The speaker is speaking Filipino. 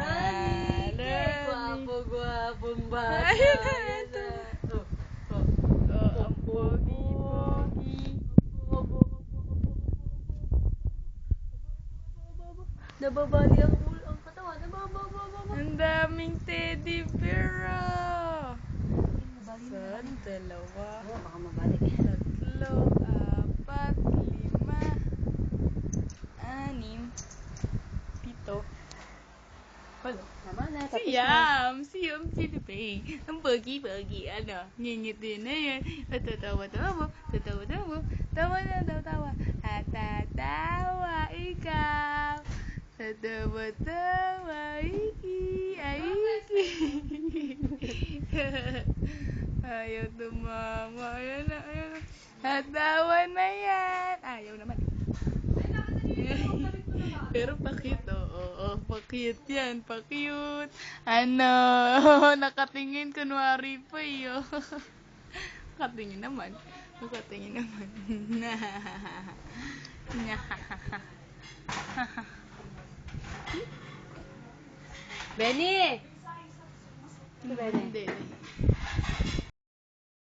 Rani! Rani. Gwapo-gwapong bata. Ayun na, Yan ito. na. Ang pogi-pogi. Nababali ang ulo, ang katawan. Nabababa. Ang daming teddy bear. Nabali Isa, na. dalawa, Oo, baka mabali. tatlo, apat, lima, anim, pito. Walo. Tama na, tapos na. Siyam, Silipay. Ang pogi-pogi. Ano? Ngingiti na yan. Tatawa-tawa mo. Tawa na, tawa. At tatawa ikaw. Tatawa-tawa, Iki. Ayaw tumama. Ayan na. Tatawa na yan. Ayaw naman. Pero pa-cute, oo. Pa-cute yan, pa-cute. Ano, nakatingin kunwari pa yun. Nakatingin naman. Benny! Si Benny. Hindi.